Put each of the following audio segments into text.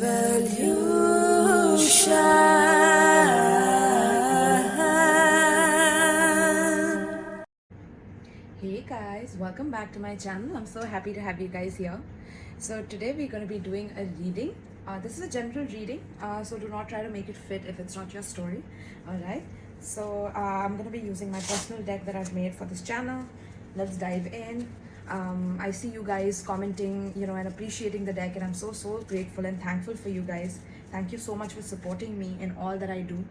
Hey guys, welcome back to my channel. I'm so happy to have you guys here. So today we're going to be doing a reading. This is a general reading, so do not try to make it fit if it's not your story. Alright, so I'm going to be using my personal deck that I've made for this channel. Let's dive in. I see you guys commenting, and appreciating the deck, and I'm so grateful and thankful for you guys. Thank you so much for supporting me in all that I do.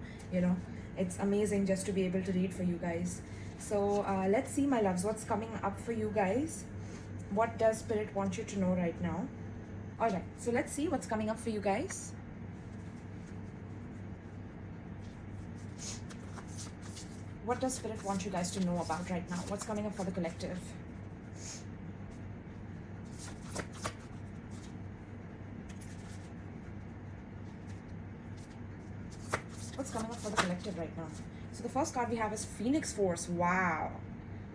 It's amazing just to be able to read for you guys. So let's see, my loves, what's coming up for you guys. What does Spirit want you to know right now? Alright, so let's see what's coming up for you guys. What does Spirit want you guys to know about right now? What's coming up for the collective? What's coming up for the collective right now? So the first card we have is Phoenix Force. Wow.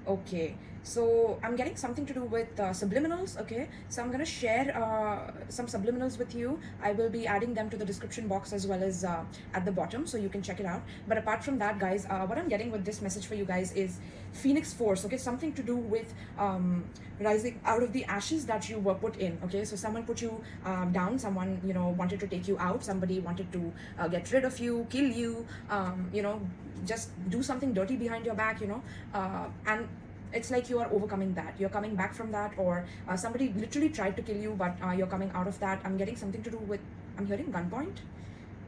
Okay, so I'm getting something to do with subliminals. Okay, so I'm gonna share some subliminals with you. I will be adding them to the description box as well as at the bottom, so you can check it out. But apart from that, guys, what I'm getting with this message for you guys is Phoenix Force. Okay, something to do with rising out of the ashes that you were put in. Okay, so someone put you down, someone wanted to take you out, somebody wanted to get rid of you, kill you, just do something dirty behind your back, and it's like you are overcoming that. You're coming back from that, or somebody literally tried to kill you, but you're coming out of that. I'm getting something to do with, I'm hearing gunpoint.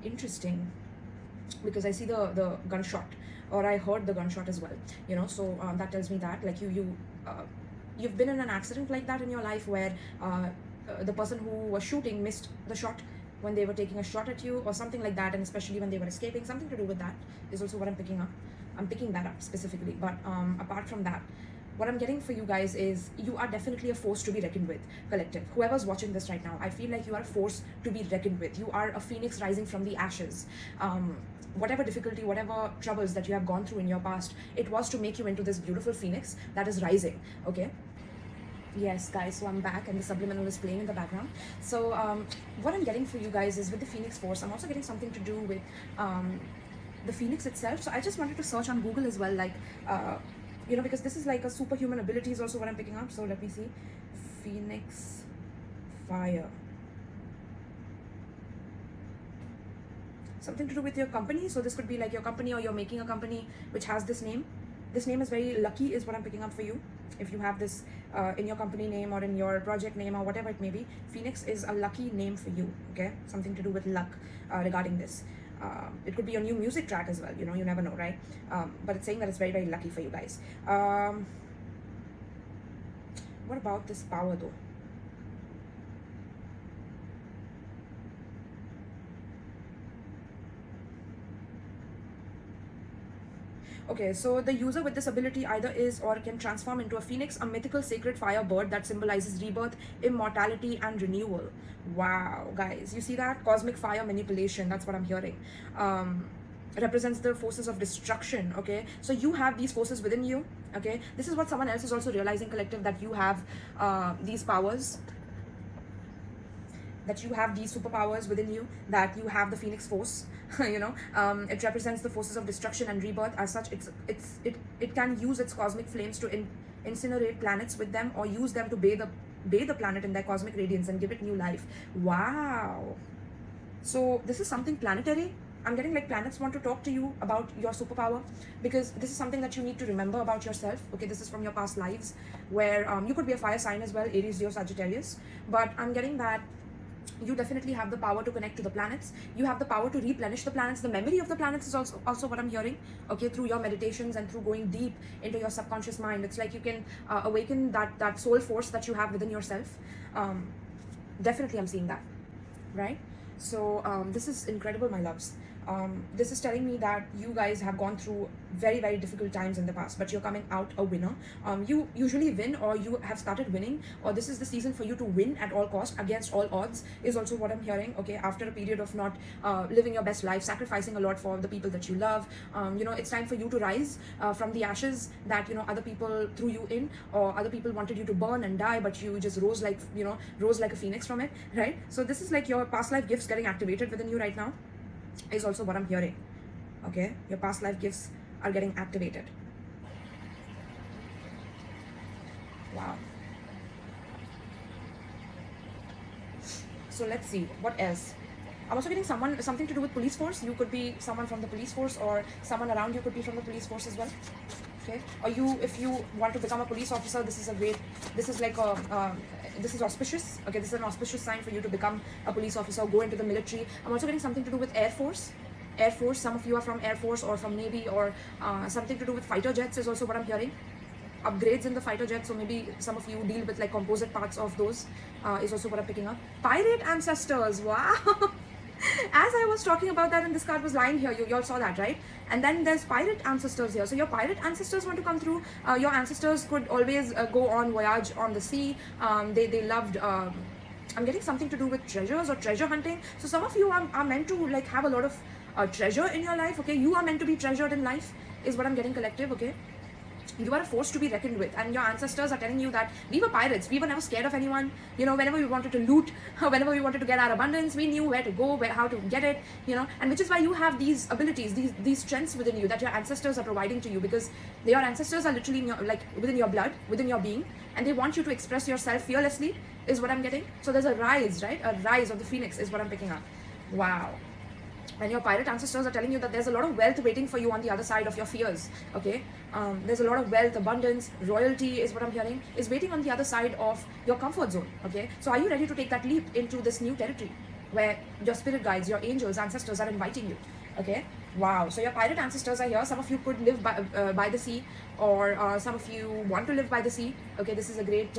Interesting, because I see the gunshot, or I heard the gunshot as well, so that tells me that like you've been in an accident like that in your life, where the person who was shooting missed the shot when they were taking a shot at you or something like that, and especially when they were escaping. Something to do with that is also what I'm picking up. I'm picking that up specifically. But apart from that, what I'm getting for you guys is you are definitely a force to be reckoned with, collective. Whoever's watching this right now, I feel like you are a force to be reckoned with. You are a phoenix rising from the ashes. Whatever difficulty, whatever troubles that you have gone through in your past, it was to make you into this beautiful phoenix that is rising. Okay, yes guys, so I'm back and the subliminal is playing in the background. So what I'm getting for you guys is with the Phoenix Force, I'm also getting something to do with the Phoenix itself. So I just wanted to search on Google as well, like because this is like a superhuman ability is also what I'm picking up. So let me see. Phoenix Fire, something to do with your company. So this could be like your company, or you're making a company which has this name. This name is very lucky is what I'm picking up for you. If you have this in your company name or in your project name or whatever it may be, Phoenix is a lucky name for you. Okay, something to do with luck regarding this. It could be a new music track as well, you never know, right? But it's saying that it's very lucky for you guys. What about this power though? Okay, so the user with this ability either is or can transform into a phoenix, a mythical sacred fire bird that symbolizes rebirth, immortality, and renewal. Wow, guys, you see that? Cosmic fire manipulation, that's what I'm hearing. Represents the forces of destruction. Okay, so you have these forces within you. Okay, this is what someone else is also realizing, collective, that you have these powers, that you have these superpowers within you, that you have the Phoenix Force. It represents the forces of destruction and rebirth. As such, it can use its cosmic flames to incinerate planets with them, or use them to bathe the planet in their cosmic radiance and give it new life. Wow. So this is something planetary. I'm getting like planets want to talk to you about your superpower, because this is something that you need to remember about yourself. Okay, this is from your past lives, where you could be a fire sign as well, Aries, Leo, Sagittarius. But I'm getting that you definitely have the power to connect to the planets. You have the power to replenish the planets. The memory of the planets is also what I'm hearing. Okay, through your meditations and through going deep into your subconscious mind, it's like you can awaken that soul force that you have within yourself. Definitely I'm seeing that, right? So this is incredible, my loves. This is telling me that you guys have gone through very, very difficult times in the past, but you're coming out a winner. You usually win, or you have started winning, or this is the season for you to win at all cost, against all odds, is also what I'm hearing. Okay, after a period of not living your best life, sacrificing a lot for the people that you love, it's time for you to rise from the ashes that other people threw you in, or other people wanted you to burn and die, but you just rose like a phoenix from it, right? So this is like your past life gifts getting activated within you right now, is also what I'm hearing. Okay, your past life gifts are getting activated. Wow. So let's see what else. I'm also getting something to do with police force. You could be someone from the police force, or someone around you could be from the police force as well. Okay, or if you want to become a police officer, this is auspicious. Okay, this is an auspicious sign for you to become a police officer, go into the military. I'm also getting something to do with Air Force. Some of you are from Air Force or from Navy, or something to do with fighter jets is also what I'm hearing. Upgrades in the fighter jet, so maybe some of you deal with like composite parts of those, is also what I'm picking up. Pirate ancestors, wow. As I was talking about that, and this card was lying here, you all saw that, right? And then there's pirate ancestors here. So your pirate ancestors want to come through. Your ancestors could always go on voyage on the sea. They loved, I'm getting something to do with treasures or treasure hunting. So some of you are meant to like have a lot of treasure in your life. Okay, you are meant to be treasured in life, is what I'm getting, collective. Okay, you are a force to be reckoned with, and your ancestors are telling you that we were pirates. We were never scared of anyone. Whenever we wanted to loot, whenever we wanted to get our abundance, we knew where to go, how to get it. And which is why you have these abilities, these strengths within you that your ancestors are providing to you, because your ancestors are literally within your blood, within your being, and they want you to express yourself fearlessly, is what I'm getting. So there's a rise, right? A rise of the phoenix is what I'm picking up. Wow. And your pirate ancestors are telling you that there's a lot of wealth waiting for you on the other side of your fears. Okay, there's a lot of wealth, abundance, royalty is what I'm hearing, is waiting on the other side of your comfort zone. Okay, so are you ready to take that leap into this new territory where your spirit guides, your angels, ancestors are inviting you? Okay, wow. So your pirate ancestors are here. Some of you could live by the sea, or some of you want to live by the sea. Okay, this is a great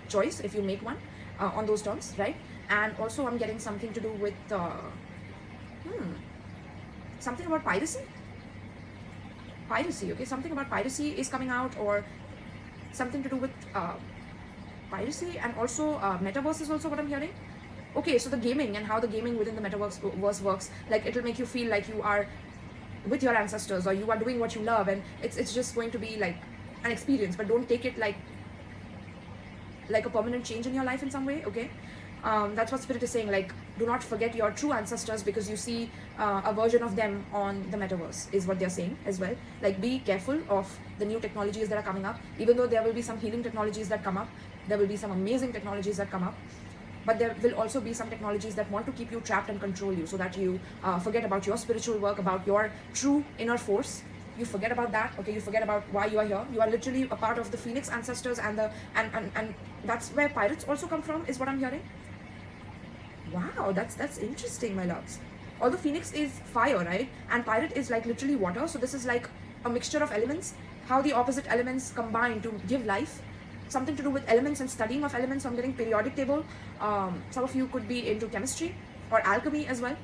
choice if you make one on those terms, right? And also I'm getting something to do with something about piracy. Okay, something about piracy is coming out, or something to do with piracy, and also metaverse is also what I'm hearing. Okay, so the gaming and how the gaming within the metaverse works, like it'll make you feel like you are with your ancestors, or you are doing what you love, and it's just going to be like an experience, but don't take it like a permanent change in your life in some way. Okay, that's what spirit is saying, like do not forget your true ancestors, because you see a version of them on the metaverse, is what they're saying as well. Like be careful of the new technologies that are coming up, even though there will be some healing technologies that come up, there will be some amazing technologies that come up, but there will also be some technologies that want to keep you trapped and control you, so that you forget about your spiritual work, about your true inner force. You forget about that. Okay, you forget about why you are here. You are literally a part of the phoenix ancestors, and that's where pirates also come from, is what I'm hearing. Wow, that's interesting, my loves. Although phoenix is fire, right, and pirate is like literally water, so this is like a mixture of elements, how the opposite elements combine to give life. Something to do with elements and studying of elements. So I'm getting periodic table. Some of you could be into chemistry or alchemy as well,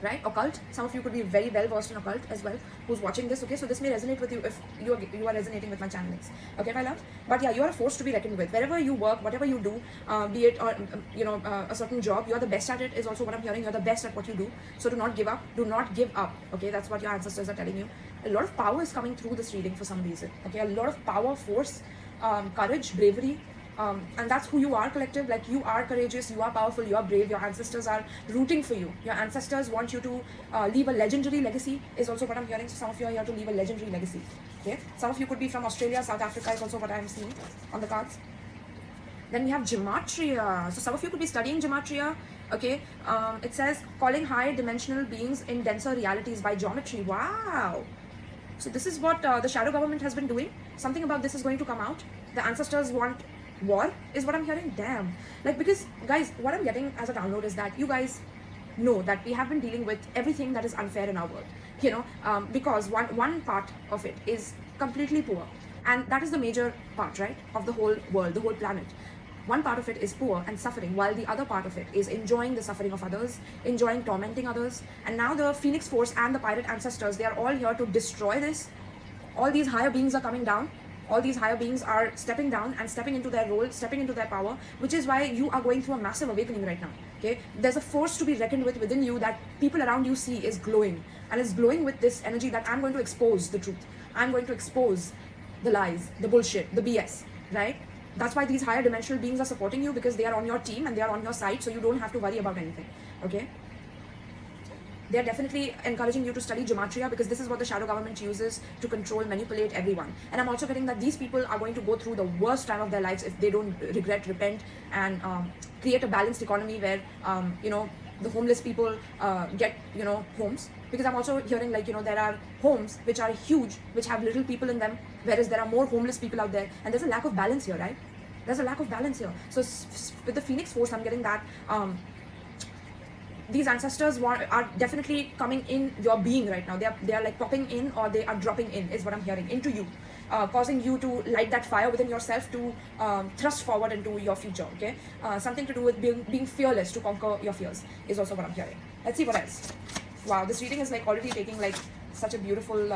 right? Occult. Some of you could be very well versed in occult as well, who's watching this. Okay, so this may resonate with you if you are resonating with my channelings. Okay, my love. But yeah, you are a force to be reckoned with. Wherever you work, whatever you do, be it a certain job, you are the best at it, is also what I'm hearing. You're the best at what you do. So do not give up. Do not give up. Okay, that's what your ancestors are telling you. A lot of power is coming through this reading for some reason. Okay, a lot of power, force, courage, bravery. And that's who you are, collective. Like you are courageous, you are powerful, you are brave. Your ancestors are rooting for you. Your ancestors want you to leave a legendary legacy, is also what I'm hearing. So some of you are here to leave a legendary legacy. Okay, some of you could be from Australia, South Africa, is also what I'm seeing on the cards. Then we have Gematria. So some of you could be studying Gematria. Okay, it says calling higher dimensional beings in denser realities by geometry. Wow. So this is what the shadow government has been doing. Something about this is going to come out. The ancestors want war, is what I'm hearing. Damn. Like, because guys, what I'm getting as a download is that you guys know that we have been dealing with everything that is unfair in our world, because one part of it is completely poor, and that is the major part, right, of the whole world, the whole planet. One part of it is poor and suffering, while the other part of it is enjoying the suffering of others, enjoying tormenting others. And now the Phoenix Force and the pirate ancestors, they are all here to destroy this. All these higher beings are coming down. All these higher beings are stepping down and stepping into their role, stepping into their power, which is why you are going through a massive awakening right now. Okay, there's a force to be reckoned with within you that people around you see is glowing, and is glowing with this energy that I'm going to expose the truth. I'm going to expose the lies, the bullshit, the BS, right? That's why these higher dimensional beings are supporting you, because they are on your team and they are on your side, so you don't have to worry about anything. Okay, they're definitely encouraging you to study Gematria, because this is what the shadow government uses to control, manipulate everyone. And I'm also getting that these people are going to go through the worst time of their lives if they don't regret, repent, and create a balanced economy where, the homeless people get, homes. Because I'm also hearing, like, there are homes which are huge, which have little people in them, whereas there are more homeless people out there. And there's a lack of balance here, right? There's a lack of balance here. So with the Phoenix Force, I'm getting that these ancestors are definitely coming in your being right now. They are like popping in, or they are dropping in, is what I'm hearing, into you, causing you to light that fire within yourself to thrust forward into your future. Okay, something to do with being fearless to conquer your fears is also what I'm hearing. Let's see what else. Wow, this reading is like already taking like such a beautiful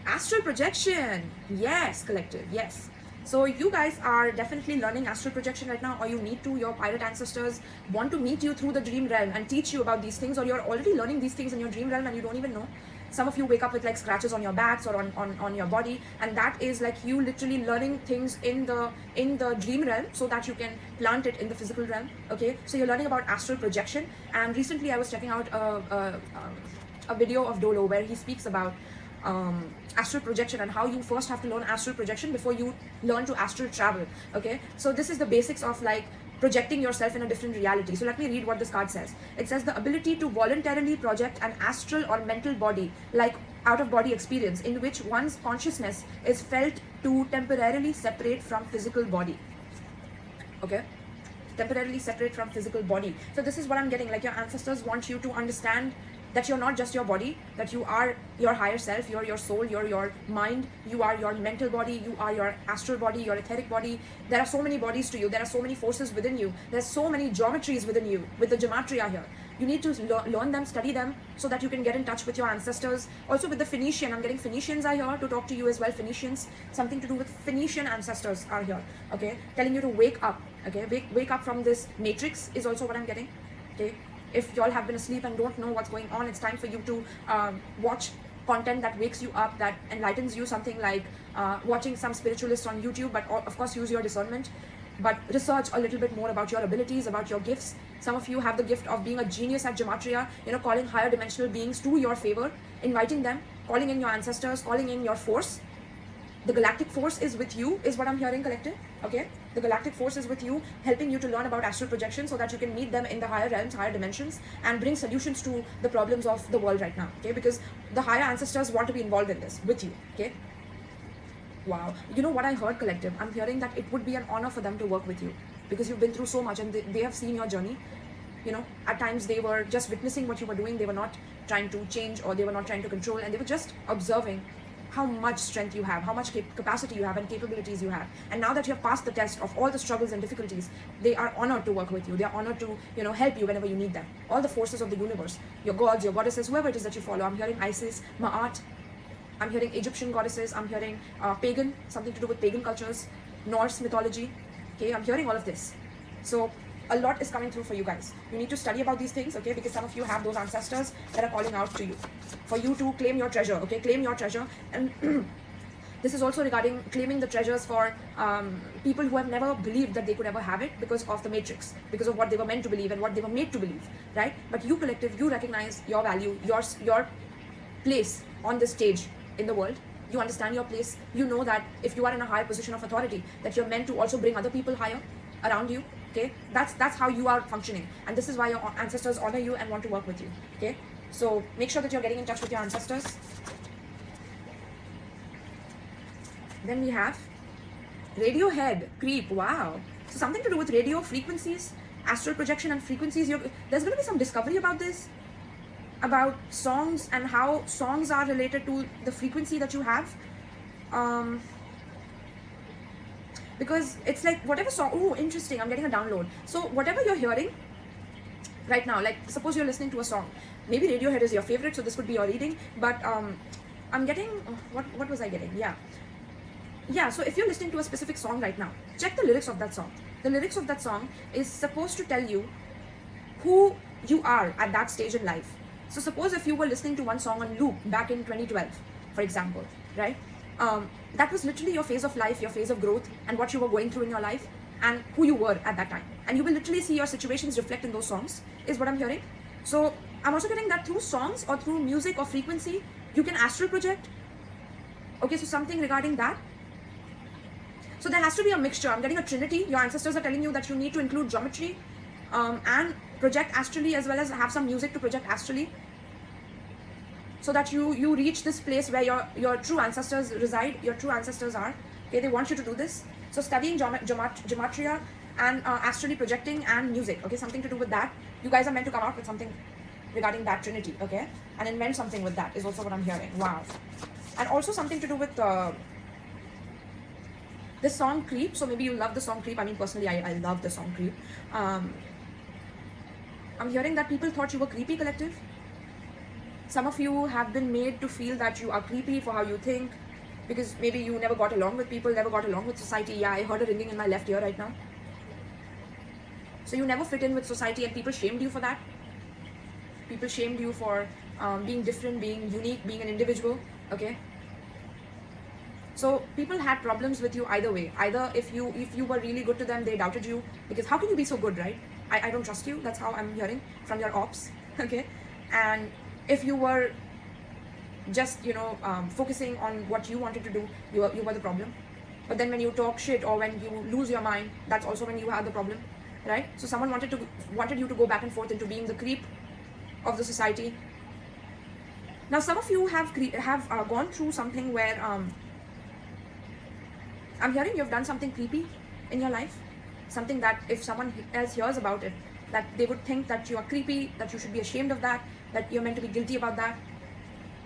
astral projection. Yes, collective. Yes. So you guys are definitely learning astral projection right now, or you need to. Your pirate ancestors want to meet you through the dream realm and teach you about these things, or you're already learning these things in your dream realm and you don't even know. Some of you wake up with like scratches on your backs or on your body, and that is like you literally learning things in the dream realm so that you can plant it in the physical realm. Okay, so you're learning about astral projection. And recently I was checking out a video of Doelow where he speaks about astral projection and how you first have to learn astral projection before you learn to astral travel. Okay, so this is the basics of like projecting yourself in a different reality. So let me read what this card says. It says the ability to voluntarily project an astral or mental body, like out of body experience, in which one's consciousness is felt to temporarily separate from physical body. Okay, temporarily separate from physical body. So this is what I'm getting, like your ancestors want you to understand that you're not just your body, that you are your higher self, you're your soul, you're your mind, you are your mental body, you are your astral body, your etheric body. There are so many bodies to you, there are so many forces within you, there's so many geometries within you, with the Gematria here. You need to learn them, study them, so that you can get in touch with your ancestors. Also with the Phoenician, I'm getting Phoenicians are here to talk to you as well. Phoenicians, something to do with Phoenician ancestors are here, okay, telling you to wake up. Okay, wake up from this matrix is also what I'm getting. Okay, if y'all have been asleep and don't know what's going on, it's time for you to watch content that wakes you up, that enlightens you, something like watching some spiritualists on YouTube, but of course use your discernment, but research a little bit more about your abilities, about your gifts. Some of you have the gift of being a genius at Gematria, calling higher dimensional beings to your favor, inviting them, calling in your ancestors, calling in your force. The galactic force is with you, is what I'm hearing, collective. Okay, the galactic force is with you, helping you to learn about astral projection so that you can meet them in the higher realms, higher dimensions, and bring solutions to the problems of the world right now. Okay, because the higher ancestors want to be involved in this with you. Okay, wow. You know what I heard, collective? I'm hearing that it would be an honor for them to work with you, because you've been through so much and they have seen your journey. At times they were just witnessing what you were doing. They were not trying to change, or they were not trying to control, and they were just observing how much strength you have, how much capacity you have and capabilities you have. And now that you have passed the test of all the struggles and difficulties, they are honored to work with you. They are honored to, help you whenever you need them. All the forces of the universe, your gods, your goddesses, whoever it is that you follow. I'm hearing Isis, Ma'at, I'm hearing Egyptian goddesses, I'm hearing pagan, something to do with pagan cultures, Norse mythology. Okay, I'm hearing all of this. So a lot is coming through for you guys. You need to study about these things, okay, because some of you have those ancestors that are calling out to you for you to claim your treasure. Okay, claim your treasure. And this is also regarding claiming the treasures for people who have never believed that they could ever have it because of the matrix, because of what they were meant to believe and what they were made to believe, right? But you, collective, you recognize your value, your place on this stage in the world. You understand your place. You know that if you are in a higher position of authority, that you're meant to also bring other people higher around you. Okay, that's how you are functioning, and this is why your ancestors honor you and want to work with you. Okay, so make sure that you're getting in touch with your ancestors. Then we have Radiohead, Creep. Wow, so something to do with radio frequencies, astral projection and frequencies. There's going to be some discovery about this, about songs and how songs are related to the frequency that you have. because it's like whatever song, oh interesting, I'm getting a download. So whatever you're hearing right now, like suppose you're listening to a song, maybe Radiohead is your favorite, so this could be your reading, but I'm getting, what was I getting? Yeah, so if you're listening to a specific song right now, check the lyrics of that song. The lyrics of that song is supposed to tell you who you are at that stage in life. So suppose if you were listening to one song on loop back in 2012, for example, right? That was literally your phase of life, your phase of growth, and what you were going through in your life, and who you were at that time. And you will literally see your situations reflect in those songs, is what I'm hearing. So I'm also getting that through songs or through music or frequency, you can astral project. Okay, so something regarding that. So there has to be a mixture. I'm getting a trinity. Your ancestors are telling you that you need to include geometry and project astrally, as well as have some music to project astrally, so that you reach this place where your true ancestors reside, your true ancestors are. Okay, they want you to do this. So studying gematria and astrally projecting and music, okay, something to do with that. You guys are meant to come out with something regarding that trinity, okay, and invent something with that is also what I'm hearing. Wow. And also something to do with this song Creep. So maybe you love the song Creep. I mean, personally, I love the song Creep. I'm hearing that people thought you were creepy, collective. Some of you have been made to feel that you are creepy for how you think, because maybe you never got along with people, never got along with society. Yeah, I heard a ringing in my left ear right now. So you never fit in with society, and people shamed you for that. People shamed you for being different, being unique, being an individual, okay? So people had problems with you either way. Either if you were really good to them, they doubted you, because how can you be so good, right? I don't trust you. That's how I'm hearing from your ops, okay? And if you were just, focusing on what you wanted to do, you were the problem. But then when you talk shit or when you lose your mind, that's also when you had the problem, right? So someone wanted you to go back and forth into being the creep of the society. Now some of you have gone through something where I'm hearing you've done something creepy in your life, something that if someone else hears about it, that they would think that you are creepy, that you should be ashamed of that you're meant to be guilty about that.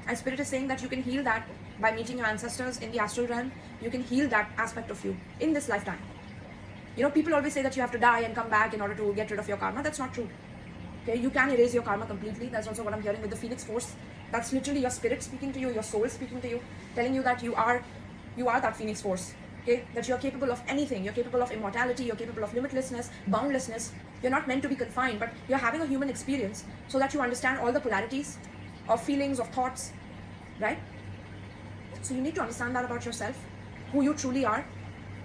And Spirit is saying that you can heal that by meeting your ancestors in the astral realm. You can heal that aspect of you in this lifetime. People always say that you have to die and come back in order to get rid of your karma. That's not true. Okay, you can erase your karma completely. That's also what I'm hearing with the Phoenix Force. That's literally your spirit speaking to you, your soul speaking to you, telling you that you are that Phoenix Force. Okay, that you're capable of anything. You're capable of immortality. You're capable of limitlessness, boundlessness. You're not meant to be confined, but you're having a human experience so that you understand all the polarities of feelings, of thoughts, right? So you need to understand that about yourself, who you truly are,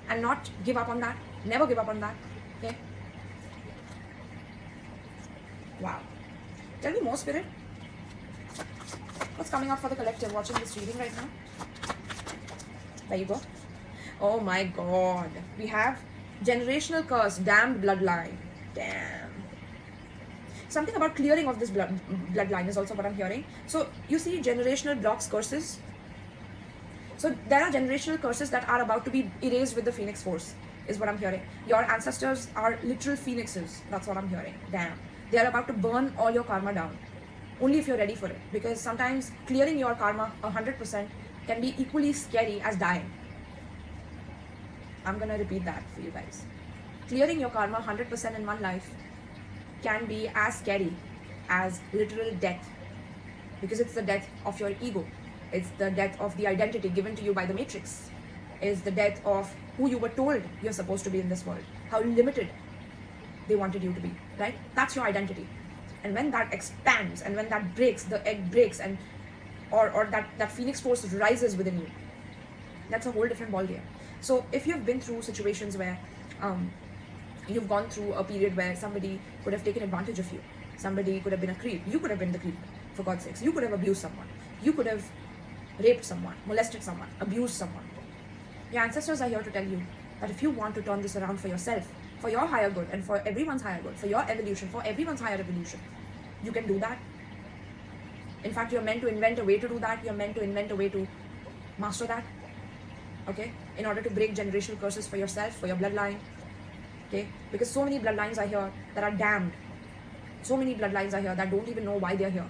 and not give up on that. Never give up on that. Okay? Wow. Tell me more, Spirit. What's coming up for the collective watching this reading right now? There you go. Oh my God. We have generational curse, damned bloodline. Damn. Something about clearing of this bloodline is also what I'm hearing. So you see generational blocks, curses. So there are generational curses that are about to be erased with the Phoenix Force, is what I'm hearing. Your ancestors are literal phoenixes. That's what I'm hearing. Damn. They are about to burn all your karma down. Only if you're ready for it. Because sometimes clearing your karma 100% can be equally scary as dying. I'm going to repeat that for you guys. Clearing your karma 100% in one life can be as scary as literal death. Because it's the death of your ego. It's the death of the identity given to you by the Matrix. It's the death of who you were told you're supposed to be in this world. How limited they wanted you to be, right? That's your identity. And when that expands and when that breaks, the egg breaks, and or that Phoenix Force rises within you, that's a whole different ballgame. So if you've been through situations where you've gone through a period where somebody could have taken advantage of you, somebody could have been a creep, you could have been the creep, for God's sakes. You could have abused someone, you could have raped someone, molested someone, abused someone. Your ancestors are here to tell you that if you want to turn this around for yourself, for your higher good and for everyone's higher good, for your evolution, for everyone's higher evolution, you can do that. In fact, you're meant to invent a way to do that. You're meant to invent a way to master that. Okay? In order to break generational curses for yourself, for your bloodline. Okay? Because so many bloodlines are here that are damned. So many bloodlines are here that don't even know why they're here.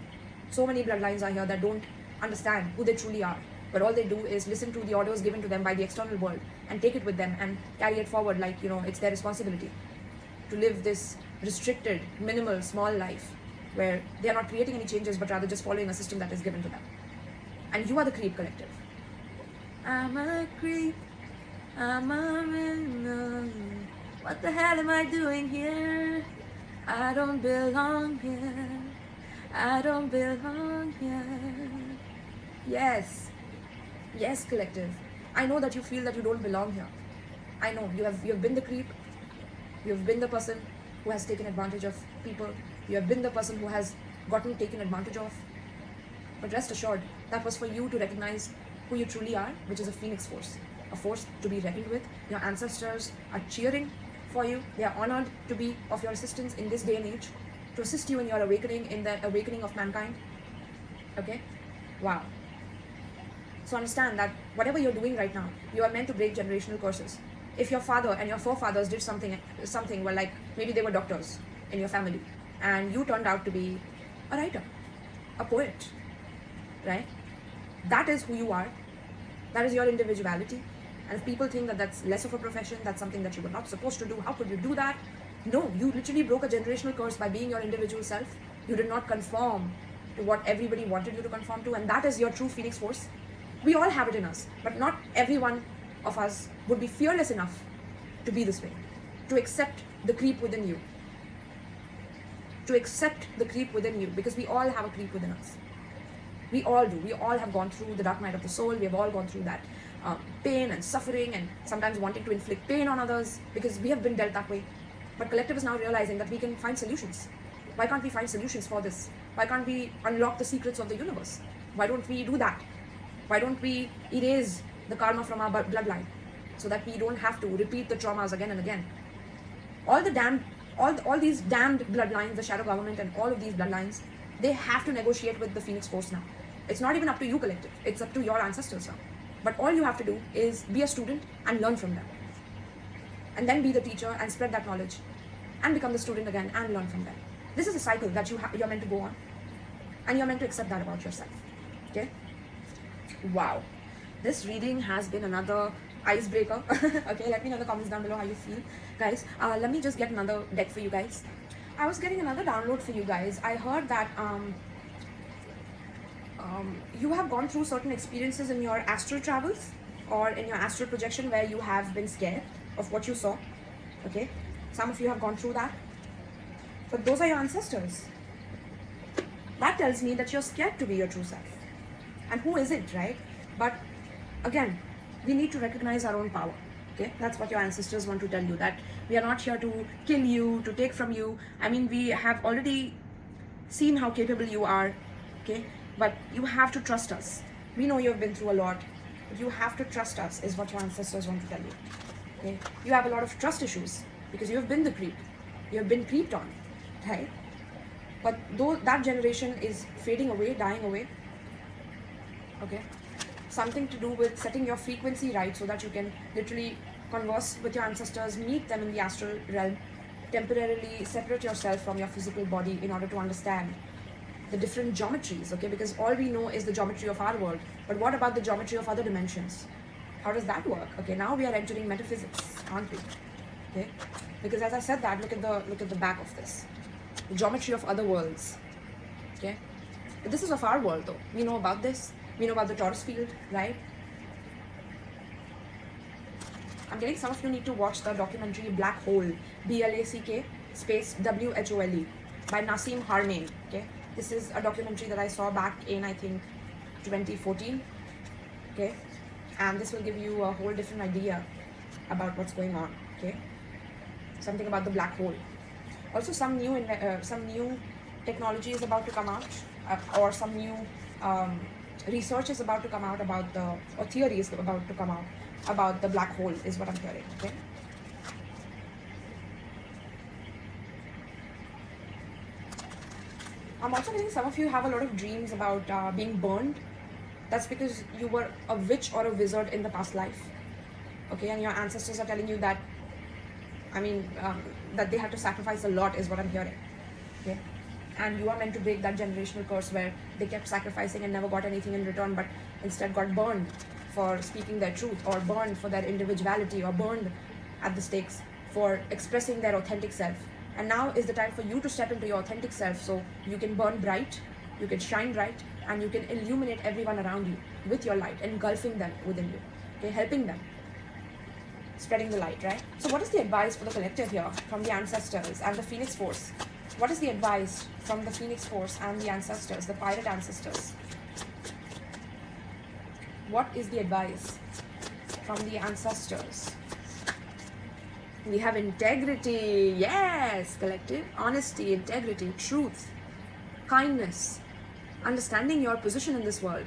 So many bloodlines are here that don't understand who they truly are. but all they do is listen to the orders given to them by the external world and take it with them and carry it forward like, it's their responsibility to live this restricted, minimal, small life where they are not creating any changes but rather just following a system that is given to them. And you are the creep collective. I'm a creep, I'm a criminal. What the hell am I doing here? I don't belong here. I don't belong here. Yes, yes, collective. I know that you feel that you don't belong here. I know you have been the creep. You have been the person who has taken advantage of people. You have been the person who has gotten taken advantage of. But rest assured, that was for you to recognize who you truly are, which is a phoenix force, a force to be reckoned with. Your ancestors are cheering for you. They are honored to be of your assistance in this day and age, to assist you in your awakening, in the awakening of mankind. Okay? Wow. So understand that whatever you're doing right now, you are meant to break generational curses. If your father and your forefathers did something well, like maybe they were doctors in your family, and you turned out to be a writer, a poet, right? That is who you are. That is your individuality. And if people think that that's less of a profession, that's something that you were not supposed to do, how could you do that? No, you literally broke a generational curse by being your individual self. You did not conform to what everybody wanted you to conform to, and that is your true phoenix force. We all have it in us, but not every one of us would be fearless enough to be this way, to accept the creep within you. To accept the creep within you, because we all have a creep within us. We all do. We all have gone through the dark night of the soul. We have all gone through that pain and suffering, and sometimes wanting to inflict pain on others because we have been dealt that way. But collective is now realizing that we can find solutions. Why can't we find solutions for this? Why can't we unlock the secrets of the universe? Why don't we do that? Why don't we erase the karma from our bloodline so that we don't have to repeat the traumas again and again? All these damned bloodlines, the shadow government and all of these bloodlines, they have to negotiate with the phoenix force now. It's not even up to you, collective. It's up to your ancestors now. But all you have to do is be a student and learn from them. And then be the teacher and spread that knowledge and become the student again and learn from them. This is a cycle that you're meant to go on, and you're meant to accept that about yourself. Okay? Wow. This reading has been another icebreaker. Okay, let me know in the comments down below how you feel. Guys, let me just get another deck for you guys. I was getting another download for you guys. I heard that you have gone through certain experiences in your astral travels or in your astral projection where you have been scared of what you saw. Okay, some of you have gone through that, but those are your ancestors. That tells me that you're scared to be your true self. And who isn't, right? But again, we need to recognize our own power. Okay, that's what your ancestors want to tell you, that we are not here to kill you, to take from you. I mean, we have already seen how capable you are. Okay, but you have to trust us. We know you've been through a lot, but you have to trust us, is what your ancestors want to tell you. Okay, you have a lot of trust issues because you have been the creep. You have been creeped on, right? But though that generation is fading away, dying away. Okay, something to do with setting your frequency right so that you can literally converse with your ancestors, meet them in the astral realm, temporarily separate yourself from your physical body in order to understand the different geometries. Okay, because all we know is the geometry of our world, but what about the geometry of other dimensions? How does that work? Okay, now we are entering metaphysics, aren't we? Okay, because as I said that, look at the back of this, the geometry of other worlds. Okay, but this is of our world though. We know about this. We know about the torus field, right? I'm getting some of you need to watch the documentary Black Hole, BLACK space WHOLE by Nassim Haramein. Okay, this is a documentary that I saw back in, I think, 2014. Okay, and this will give you a whole different idea about what's going on. Okay, something about the black hole. Also, some new technology is about to come out, or some new research is about to come out about or theory is about to come out about the black hole, is what I'm hearing. Okay, I'm also getting some of you have a lot of dreams about being burned. That's because you were a witch or a wizard in the past life. Okay, and your ancestors are telling you that, I mean, that they had to sacrifice a lot, is what I'm hearing. Okay, and you are meant to break that generational curse where they kept sacrificing and never got anything in return, but instead got burned for speaking their truth, or burned for their individuality, or burned at the stakes for expressing their authentic self. And now is the time for you to step into your authentic self, so you can burn bright, you can shine bright, and you can illuminate everyone around you with your light, engulfing them within you, okay, helping them, spreading the light, right? So what is the advice for the collective here from the ancestors and the Phoenix Force? What is the advice from the Phoenix Force and the ancestors, the pirate ancestors? What is the advice from the ancestors? We have integrity. Yes, collective. Honesty, integrity, truth, kindness, understanding your position in this world,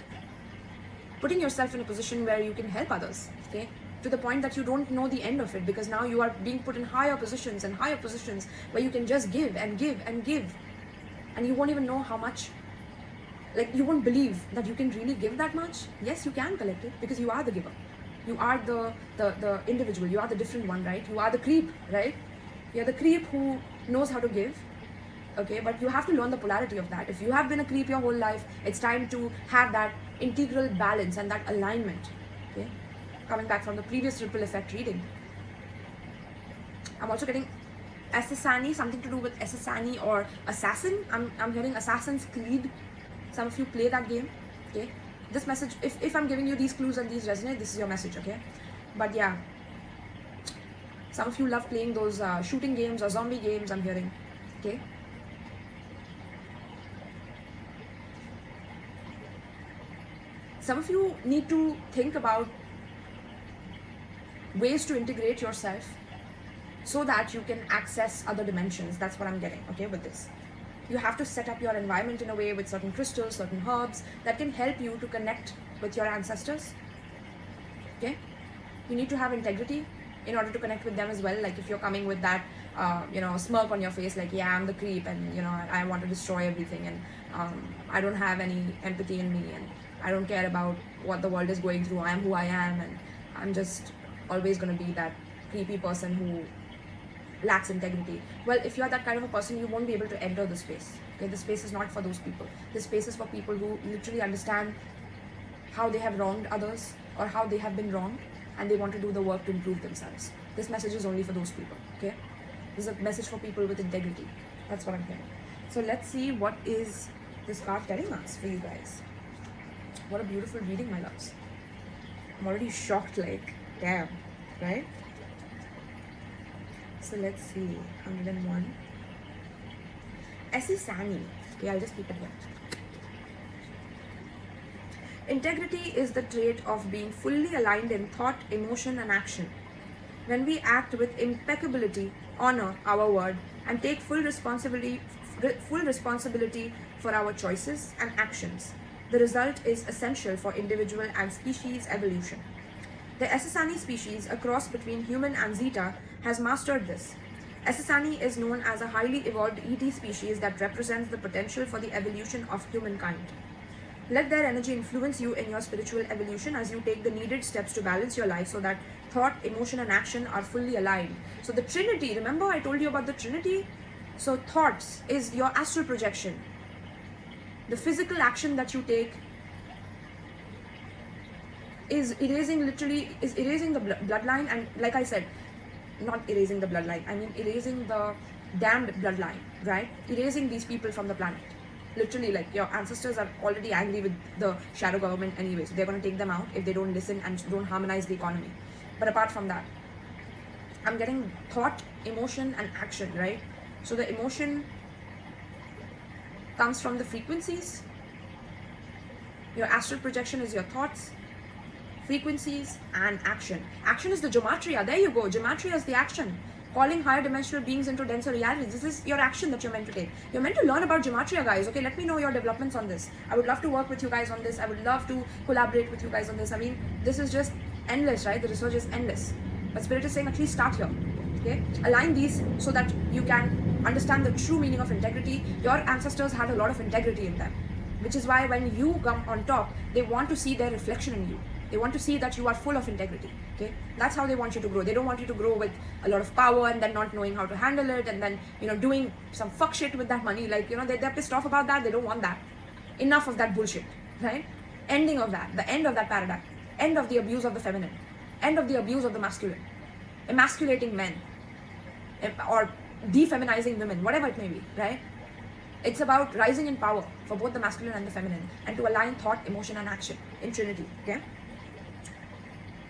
putting yourself in a position where you can help others, okay, to the point that you don't know the end of it, because now you are being put in higher positions and higher positions where you can just give and give and give, and you won't even know how much, like, you won't believe that you can really give that much. Yes, you can, collective, because you are the giver. You are the individual. You are the different one, right? You are the creep, right? You're the creep who knows how to give, okay? But you have to learn the polarity of that. If you have been a creep your whole life, it's time to have that integral balance and that alignment, okay? Coming back from the previous ripple effect reading, I'm also getting assassini, something to do with assassini or assassin. I'm hearing Assassin's Creed. Some of you play that game, okay? This message, if I'm giving you these clues and these resonate, this is your message, okay? But yeah, some of you love playing those shooting games or zombie games, I'm hearing, okay? Some of you need to think about ways to integrate yourself so that you can access other dimensions. That's what I'm getting, okay, with this. You have to set up your environment in a way with certain crystals, certain herbs that can help you to connect with your ancestors, okay? You need to have integrity in order to connect with them as well. Like if you're coming with that, smirk on your face, like, yeah, I'm the creep, and, I want to destroy everything, and I don't have any empathy in me, and I don't care about what the world is going through. I am who I am, and I'm just always going to be that creepy person who lacks integrity. Well, if you're that kind of a person, you won't be able to enter the space, okay? The space is not for those people. The space is for people who literally understand how they have wronged others or how they have been wronged, and they want to do the work to improve themselves. This message is only for those people, okay? This is a message for people with integrity. That's what I'm hearing. So let's see what is this card telling us for you guys. What a beautiful reading, my loves. I'm already shocked, like, damn, right? So let's see, 101. Assassini. Okay, I'll just keep it here. Integrity is the trait of being fully aligned in thought, emotion, and action. When we act with impeccability, honor our word, and take full responsibility for our choices and actions, the result is essential for individual and species evolution. The Assassini species, a cross between human and Zeta, has mastered this. Assassini is known as a highly evolved ET species that represents the potential for the evolution of humankind. Let their energy influence you in your spiritual evolution as you take the needed steps to balance your life so that thought, emotion, and action are fully aligned. So the Trinity, remember I told you about the Trinity? So thoughts is your astral projection. The physical action that you take is erasing the bloodline, and like I said, not erasing the bloodline, I mean erasing the damned bloodline, right? Erasing these people from the planet. Literally, like, your ancestors are already angry with the shadow government anyway, so they're going to take them out if they don't listen and don't harmonize the economy. But apart from that, I'm getting thought, emotion, and action, right? So the emotion comes from the frequencies. Your astral projection is your thoughts, frequencies, and action. Action is the Gematria. There you go. Gematria is the action. Calling higher dimensional beings into denser realities. This is your action that you're meant to take. You're meant to learn about Gematria, guys. Okay, let me know your developments on this. I would love to work with you guys on this. I would love to collaborate with you guys on this. I mean, this is just endless, right? The research is endless. But Spirit is saying at least start here. Okay? Align these so that you can understand the true meaning of integrity. Your ancestors had a lot of integrity in them, which is why when you come on top, they want to see their reflection in you. They want to see that you are full of integrity. Okay, that's how they want you to grow. They don't want you to grow with a lot of power and then not knowing how to handle it, and then doing some fuck shit with that money. Like they're pissed off about that. They don't want that. Enough of that bullshit, right? Ending of that. The end of that paradigm. End of the abuse of the feminine. End of the abuse of the masculine. Emasculating men, or defeminizing women, whatever it may be, right? It's about rising in power for both the masculine and the feminine, and to align thought, emotion, and action in Trinity. Okay.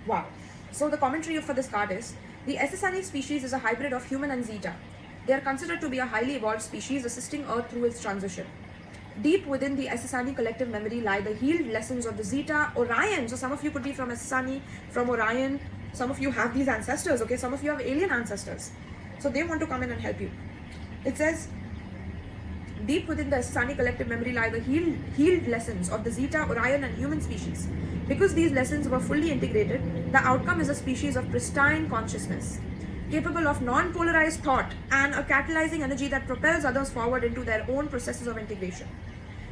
Wow. So the commentary for this card is: the assassini species is a hybrid of human and Zeta. They are considered to be a highly evolved species assisting Earth through its transition. Deep within the assassini collective memory lie the healed lessons of the Zeta Orion. So some of you could be from assassini, from Orion. Some of you have these ancestors, okay? Some of you have alien ancestors. So they want to come in and help you. It says, deep within the assassini collective memory lie the healed lessons of the Zeta, Orion, and human species. Because these lessons were fully integrated, the outcome is a species of pristine consciousness, capable of non-polarized thought and a catalyzing energy that propels others forward into their own processes of integration.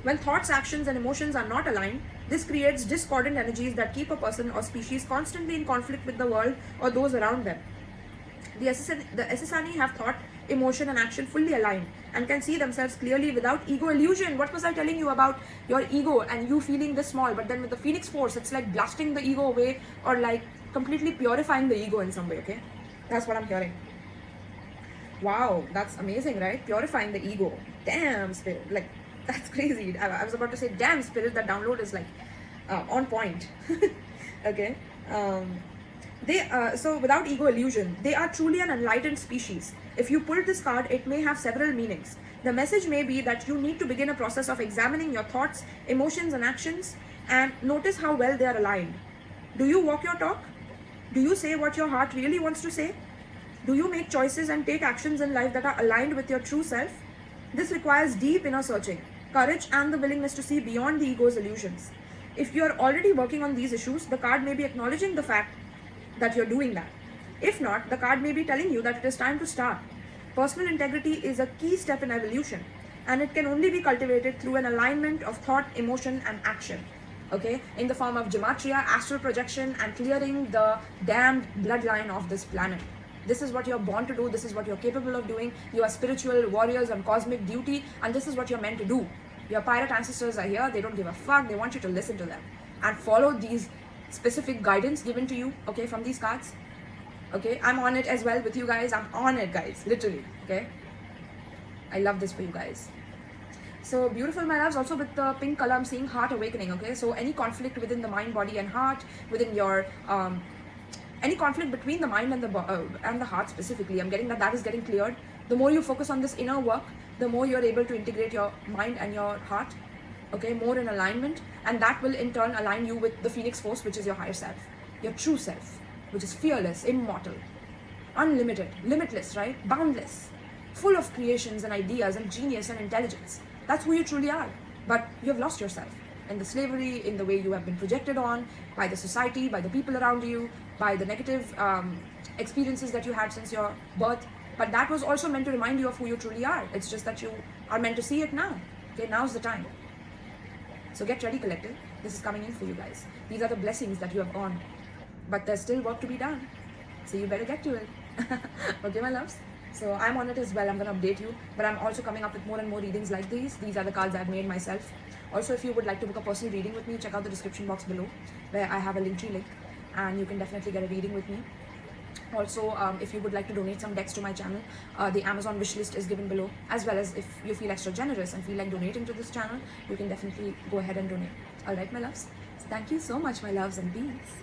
When thoughts, actions, and emotions are not aligned, this creates discordant energies that keep a person or species constantly in conflict with the world or those around them. The assassini have thought, emotion, and action fully aligned and can see themselves clearly without ego illusion. What was I telling you about your ego and you feeling this small? But then with the Phoenix Force, it's like blasting the ego away, or like completely purifying the ego in some way, okay? That's what I'm hearing. Wow, that's amazing, right? Purifying the ego. Damn, spirit. Like, that's crazy. I was about to say, damn, spirit, that download is like on point. Okay. So without ego illusion, they are truly an enlightened species. If you pull this card, it may have several meanings. The message may be that you need to begin a process of examining your thoughts, emotions, and actions, and notice how well they are aligned. Do you walk your talk? Do you say what your heart really wants to say? Do you make choices and take actions in life that are aligned with your true self? This requires deep inner searching, courage, and the willingness to see beyond the ego's illusions. If you are already working on these issues, the card may be acknowledging the fact that you're doing that. If not, the card may be telling you that it is time to start. Personal integrity is a key step in evolution, and it can only be cultivated through an alignment of thought, emotion, and action. Okay, in the form of gematria, astral projection, and clearing the damned bloodline of this planet. This is what you're born to do. This is what you're capable of doing. You are spiritual warriors on cosmic duty, and this is what you're meant to do. Your pirate ancestors are here. They don't give a fuck. They want you to listen to them and follow these specific guidance given to you, okay, from these cards. Okay, I'm on it as well with you guys. I'm on it, guys, literally. Okay, I love this for you guys. So beautiful, my loves. Also with the pink color, I'm seeing heart awakening. Okay, so any conflict within the mind, body, and heart, within your any conflict between the mind and the heart specifically, I'm getting that is getting cleared. The more you focus on this inner work, the more you're able to integrate your mind and your heart, okay, more in alignment, and that will in turn align you with the Phoenix Force, which is your higher self, your true self, which is fearless, immortal, unlimited, limitless, right? Boundless, full of creations and ideas and genius and intelligence. That's who you truly are. But you have lost yourself in the slavery, in the way you have been projected on by the society, by the people around you, by the negative experiences that you had since your birth. But that was also meant to remind you of who you truly are. It's just that you are meant to see it now. Okay, now's the time. So get ready, collective. This is coming in for you guys. These are the blessings that you have earned. But there's still work to be done. So you better get to it. Okay, my loves? So I'm on it as well. I'm going to update you. But I'm also coming up with more and more readings like these. These are the cards I've made myself. Also, if you would like to book a personal reading with me, check out the description box below, where I have a Linktree link. And you can definitely get a reading with me. Also, if you would like to donate some decks to my channel, the Amazon wish list is given below. As well as if you feel extra generous and feel like donating to this channel, you can definitely go ahead and donate. Alright, my loves. So thank you so much, my loves, and peace.